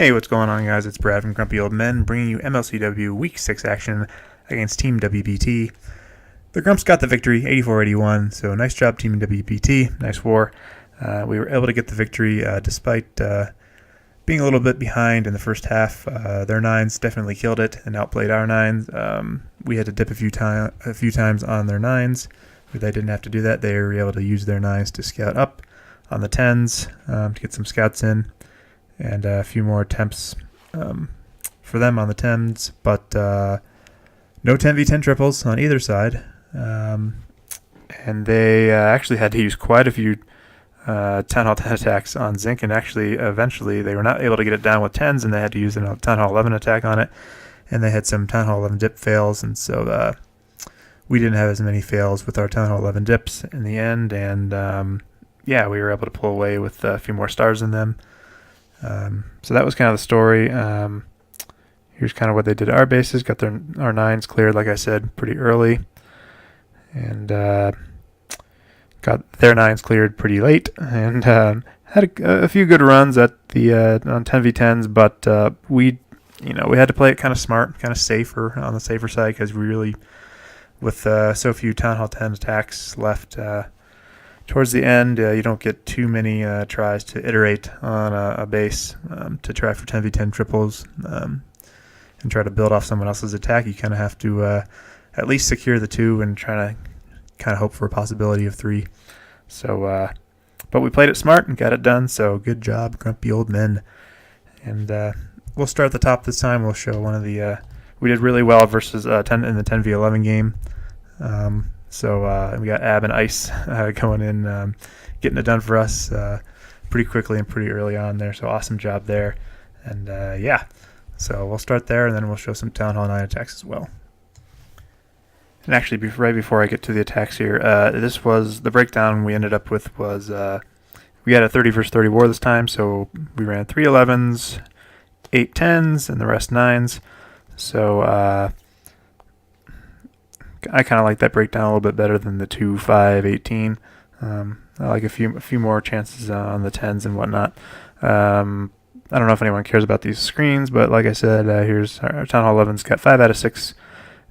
Hey, what's going on, guys? It's Brad from Grumpy Old Men bringing you MLCW Week 6 action against Team WBT. The Grumps got the victory, 84-81, so nice job, Team WBT. Nice war. We were able to get the victory despite being a little bit behind in the first half. Their nines definitely killed it and outplayed our nines. We had to dip a few times on their nines, but they didn't have to do that. They were able to use their nines to scout up on the tens to get some scouts in. And a few more attempts for them on the 10s, but no 10v10 triples on either side. And they actually had to use quite a few 10 Hall 10 attacks on Zinc, and actually eventually they were not able to get it down with 10s, and they had to use a 10 Hall 11 attack on it, and they had some 10 Hall 11 dip fails, and so we didn't have as many fails with our 10 Hall 11 dips in the end, and yeah, we were able to pull away with a few more stars in them. So that was kind of the story. Here's kind of what they did at our bases. Got our nines cleared, like I said, pretty early. And got their nines cleared pretty late. And had a few good runs at the on 10v10s, but we had to play it kind of smart, kind of safer, on the safer side, because we really, with so few Town Hall 10 attacks left, towards the end, you don't get too many tries to iterate on a base to try for 10v10 triples and try to build off someone else's attack. You kind of have to at least secure the 2 and try to kind of hope for a possibility of 3. So, but we played it smart and got it done, so good job, Grumpy Old Men. And we'll start at the top this time. We'll show one of the... we did really well versus 10 in the 10v11 game. So we got Ab and Ice going in, getting it done for us pretty quickly and pretty early on there. So awesome job there. And yeah, so we'll start there, and then we'll show some Town Hall 9 attacks as well. And actually, right before I get to the attacks here, this was the breakdown we ended up with was we had a 30 versus 30 war this time. So we ran 3 11s, 8 10s, and the rest 9s. So I kind of like that breakdown a little bit better than the 2 5 18. I like a few more chances on the 10s and whatnot. I don't know if anyone cares about these screens, but like I said, here's our Town Hall 11's got 5 out of 6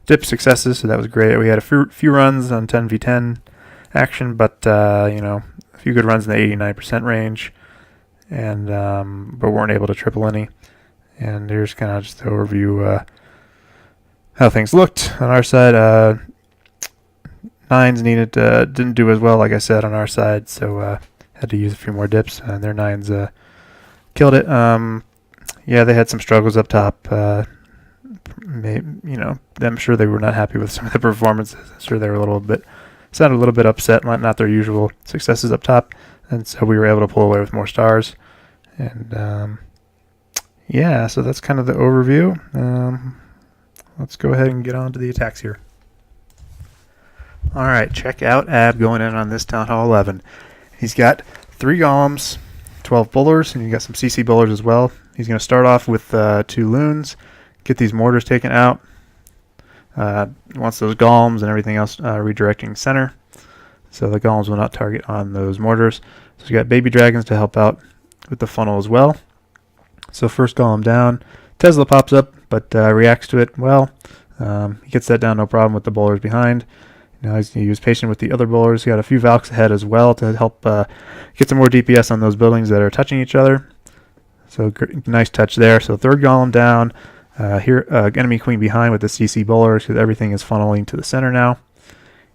dip successes, so that was great. We had a few runs on 10v10 action, but a few good runs in the 89% range, and but weren't able to triple any. And here's kind of just the overview. How things looked on our side. 9s didn't do as well, like I said, on our side, so had to use a few more dips, and their 9s killed it. Yeah, they had some struggles up top. I'm sure they were not happy with some of the performances. I'm sure they were sounded a little bit upset, not their usual successes up top, and so we were able to pull away with more stars. And yeah, so that's kind of the overview. Let's go ahead and get on to the attacks here. Alright, check out Ab going in on this Town Hall 11. He's got 3 golems, 12 bullers, and you got some CC bullers as well. He's going to start off with 2 loons, get these mortars taken out. Wants those golems and everything else redirecting center, so the golems will not target on those mortars. So you got baby dragons to help out with the funnel as well. So first golem down, Tesla pops up, but reacts to it well. He gets that down no problem with the bowlers behind. Now he's going to use patient with the other bowlers. He got a few Valks ahead as well to help get some more DPS on those buildings that are touching each other. So nice touch there. So third golem down. Here, enemy queen behind with the CC bowlers, because everything is funneling to the center now.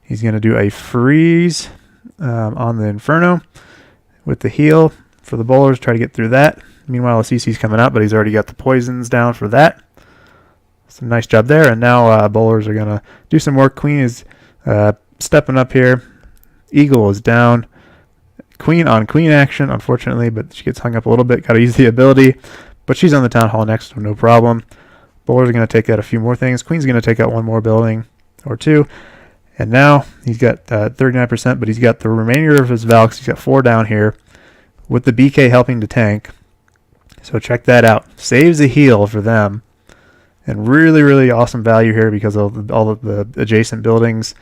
He's going to do a freeze on the Inferno with the heal for the bowlers. Try to get through that. Meanwhile, the CC's coming out, but he's already got the poisons down for that. So nice job there. And now bowlers are going to do some work. Queen is stepping up here. Eagle is down. Queen on queen action, unfortunately, but she gets hung up a little bit. Got to use the ability. But she's on the Town Hall next, so no problem. Bowlers are going to take out a few more things. Queen's going to take out one more building or 2. And now he's got 39%, but he's got the remainder of his Valks. He's got 4 down here with the BK helping to tank. So check that out. Saves a heal for them. And really, really awesome value here because of all of the adjacent buildings.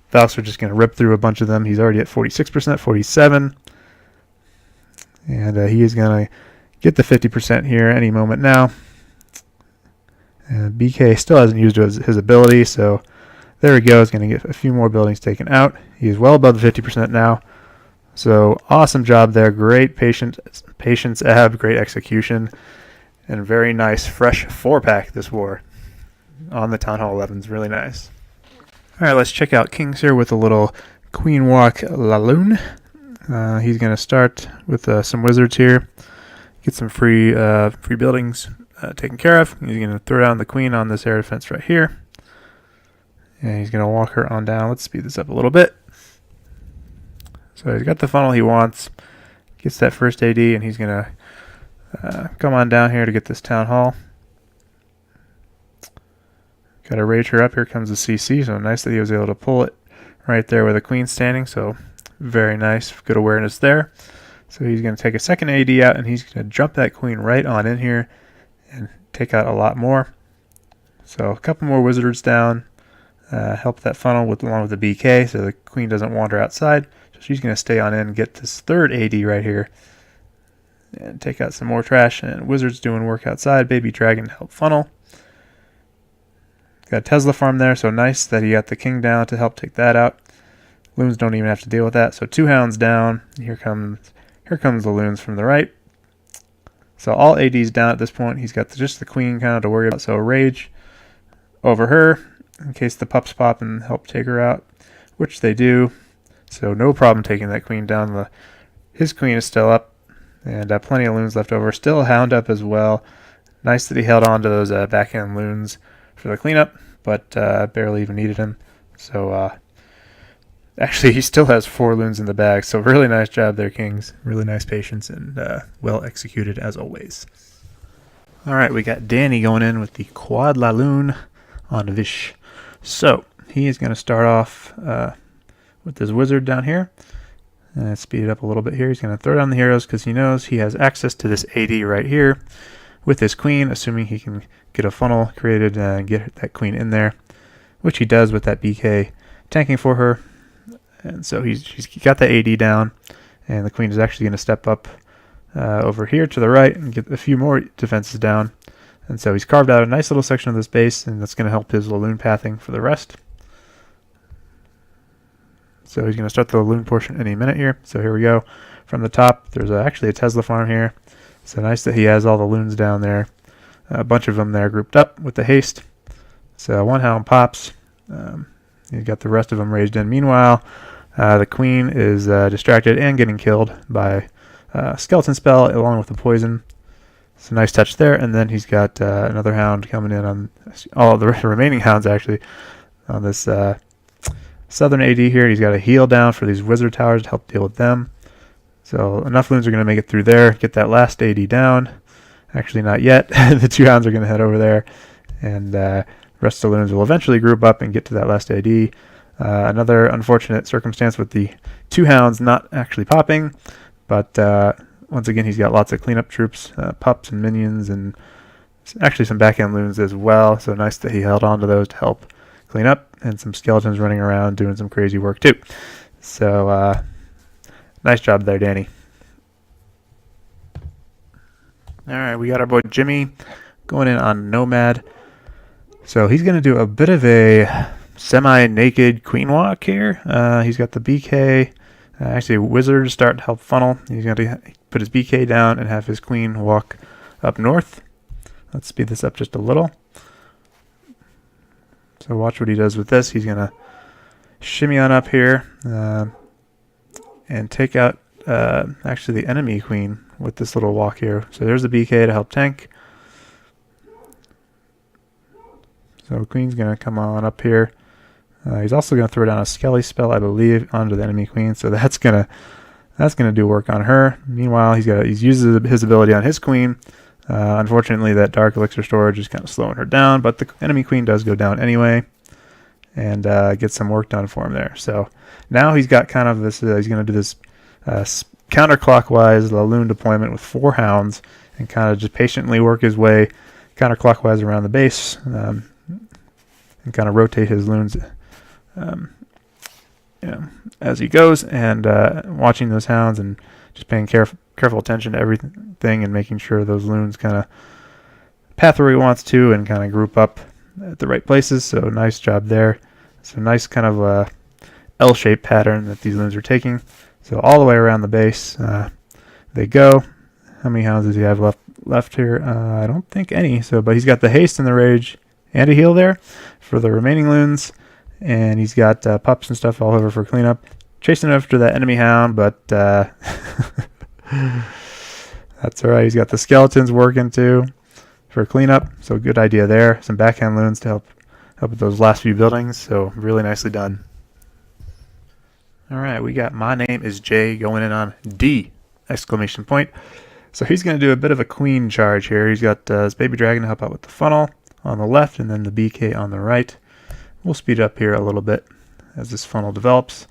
Valks are just going to rip through a bunch of them. He's already at 46%, 47%. And he is going to get the 50% here any moment now. And BK still hasn't used his ability, so there we go. He's going to get a few more buildings taken out. He's well above the 50% now. So awesome job there. Great patience ab, great execution, and very nice fresh 4-pack this war on the Town Hall 11s. Really nice. All right, let's check out Kings here with a little Queen Walk Laloon. He's going to start with some wizards here. Get some free buildings taken care of. He's going to throw down the queen on this air defense right here. And he's going to walk her on down. Let's speed this up a little bit. So he's got the funnel he wants. Gets that first AD, and he's going to come on down here to get this town hall. Got to rage her up. Here comes the CC. So nice that he was able to pull it right there where the queen's standing. So very nice. Good awareness there. So he's going to take a second AD out, and he's going to jump that queen right on in here and take out a lot more. So a couple more wizards down. Help that funnel along with the BK so the queen doesn't wander outside. So she's going to stay on in and get this third AD right here and take out some more trash. And wizards doing work outside. Baby dragon help funnel. Got a Tesla farm there, so nice that he got the king down to help take that out. Loons don't even have to deal with that. So 2 hounds down. Here comes the loons from the right. So all AD's down at this point. He's got just the queen kind of to worry about. So rage over her in case the pups pop and help take her out, which they do. So no problem taking that queen down. His queen is still up, and plenty of loons left over. Still a hound up as well. Nice that he held on to those backhand loons for the cleanup, but barely even needed him. So actually, he still has 4 loons in the bag, so really nice job there, Kings. Really nice patience and well executed as always. All right, we got Danny going in with the Quad Laloon on Vish. So he is going to start off with this wizard down here. Speed it up a little bit here. He's going to throw down the heroes because he knows he has access to this AD right here with his queen, assuming he can get a funnel created and get that queen in there, which he does with that BK tanking for her. And so she's got the AD down, and the queen is actually going to step up over here to the right and get a few more defenses down. And so he's carved out a nice little section of this base, and that's going to help his Laloon pathing for the rest. So he's going to start the Laloon portion any minute here. So here we go. From the top, there's actually a Tesla farm here. So nice that he has all the loons down there. A bunch of them there grouped up with the haste. So 1 hound pops. You've got the rest of them raised in. Meanwhile, the queen is distracted and getting killed by skeleton spell along with the poison. So nice touch there. And then he's got another hound coming in on all the remaining hounds actually on this southern AD here. He's got a heal down for these wizard towers to help deal with them. So enough loons are going to make it through there. Get that last AD down. Actually not yet. The 2 hounds are going to head over there. And the rest of the loons will eventually group up and get to that last AD. Another unfortunate circumstance with the 2 hounds not actually popping, but once again he's got lots of cleanup troops, pups and minions, and actually some backhand loons as well. So nice that he held on to those to help clean up, and some skeletons running around doing some crazy work too. So nice job there, Danny. All right, we got our boy Jimmy going in on Nomad. So he's going to do a bit of a semi-naked queen walk here. He's got the BK, actually wizard start to help funnel. He's going to put his BK down and have his queen walk up north. Let's speed this up just a little. So watch what he does with this. He's going to shimmy on up here and take out actually the enemy queen with this little walk here. So there's the BK to help tank. So queen's going to come on up here. He's also going to throw down a Skelly spell, I believe, onto the enemy queen. So that's gonna do work on her. Meanwhile, he's uses his ability on his queen. Unfortunately, that dark elixir storage is kind of slowing her down, but the enemy queen does go down anyway, and get some work done for him there. So now he's got kind of this. He's going to do this counterclockwise Laloon deployment with 4 hounds, and kind of just patiently work his way counterclockwise around the base, and kind of rotate his loons as he goes, and watching those hounds and just paying careful attention to everything and making sure those loons kind of path where he wants to and kind of group up at the right places. So nice job there. So nice kind of L-shaped pattern that these loons are taking. So all the way around the base they go. How many hounds does he have left here? I don't think any. But he's got the haste and the rage and a heal there for the remaining loons, and he's got pups and stuff all over for cleanup. Chasing after that enemy hound, but that's all right. He's got the skeletons working too for cleanup, so good idea there. Some backhand loons to help with those last few buildings, so really nicely done. All right, we got My Name is Jay going in on D! Exclamation point. So he's going to do a bit of a queen charge here. He's got his baby dragon to help out with the funnel on the left and then the BK on the right. We'll speed up here a little bit as this funnel develops.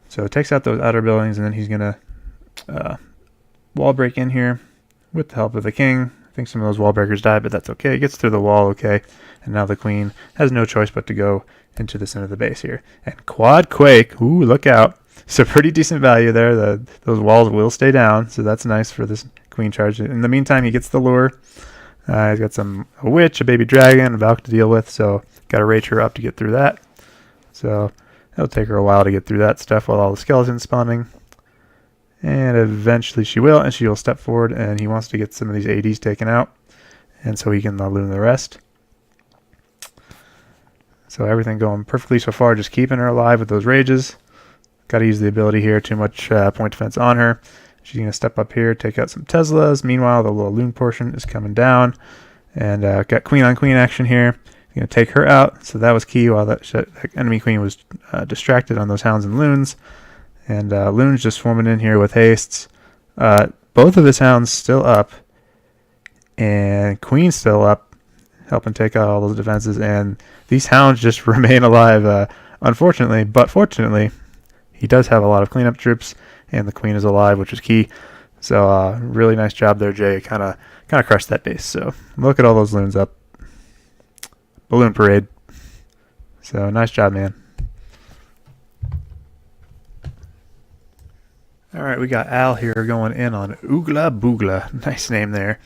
So it takes out those outer buildings, and then he's going to wall break in here with the help of the king. I think some of those wall breakers died, but that's okay. It gets through the wall okay. And now the queen has no choice but to go into the center of the base here. And quad quake. Ooh, look out. So pretty decent value there. Those walls will stay down, so that's nice for this queen charge. In the meantime, he gets the lure. He's got a witch, a baby dragon, a Valk to deal with, so got to rage her up to get through that. So it'll take her a while to get through that stuff while all the skeletons spawning. And eventually she will, and she will step forward, and he wants to get some of these ADs taken out, and so he can loon the rest. So everything going perfectly so far, just keeping her alive with those rages. Got to use the ability here. Too much point defense on her. She's going to step up here, take out some Teslas. Meanwhile, the little loon portion is coming down. And got queen on queen action here. Going to take her out. So that was key while that enemy queen was distracted on those hounds and loons. And loons just swarming in here with hastes. Both of his hounds still up. And queen still up, helping take out all those defenses. And these hounds just remain alive, unfortunately. But fortunately, he does have a lot of cleanup troops, and the queen is alive, which is key. So really nice job there, Jay. Kind of crushed that base. So look at all those loons up. Balloon parade. So nice job, man. All right, we got Al here going in on Oogla Boogla. Nice name there.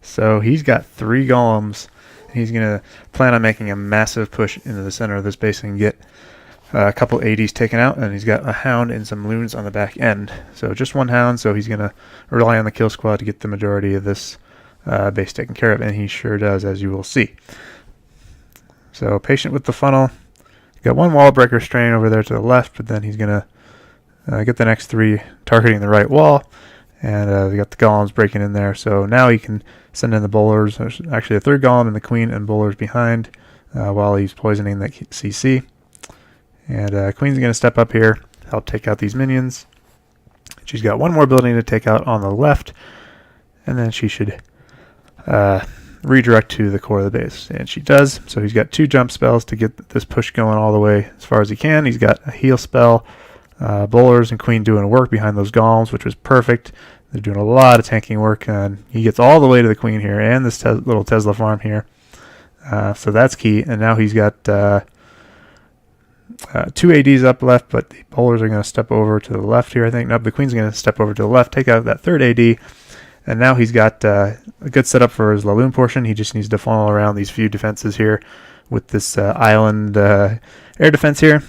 So he's got 3 golems, and he's going to plan on making a massive push into the center of this base and get a couple ADs taken out, and he's got a hound and some loons on the back end. So just 1 hound, so he's going to rely on the kill squad to get the majority of this base taken care of, and he sure does, as you will see. So patient with the funnel. Got 1 wall breaker strain over there to the left, but then he's going to get the next 3 targeting the right wall, and we got the golems breaking in there. So now he can send in the bowlers. There's actually a 3rd golem and the queen and bowlers behind while he's poisoning that CC. And Queen's going to step up here, help take out these minions. She's got 1 more building to take out on the left, and then she should redirect to the core of the base. And she does, so he's got 2 jump spells to get this push going all the way as far as he can. He's got a heal spell, bowlers and Queen doing work behind those golems, which was perfect. They're doing a lot of tanking work, and he gets all the way to the Queen here and this little Tesla farm here. So that's key, and now he's got 2 ADs up left, but the bowlers are going to step over to the left here, I think. No, the Queen's going to step over to the left, take out that 3rd AD, and now he's got a good setup for his Laloon portion. He just needs to funnel around these few defenses here with this island air defense here.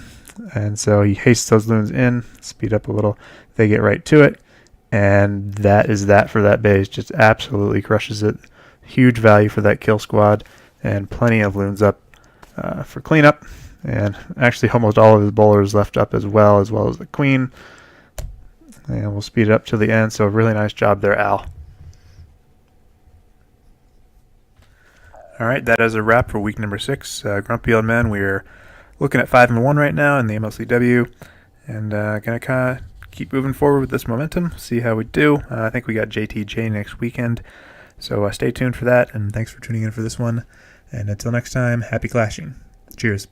And so he hastes those loons in, speed up a little. They get right to it, and that is that for that base. Just absolutely crushes it. Huge value for that kill squad, and plenty of loons up for cleanup. And actually almost all of his bowlers left up as well as the Queen. And we'll speed it up to the end. So really nice job there, Al. All right, that is a wrap for week number 6. Grumpy Old Men, we're looking at 5-1 right now in the MLCW. And going to kind of keep moving forward with this momentum, see how we do. I think we got JTJ next weekend. So stay tuned for that, and thanks for tuning in for this one. And until next time, happy clashing. Cheers.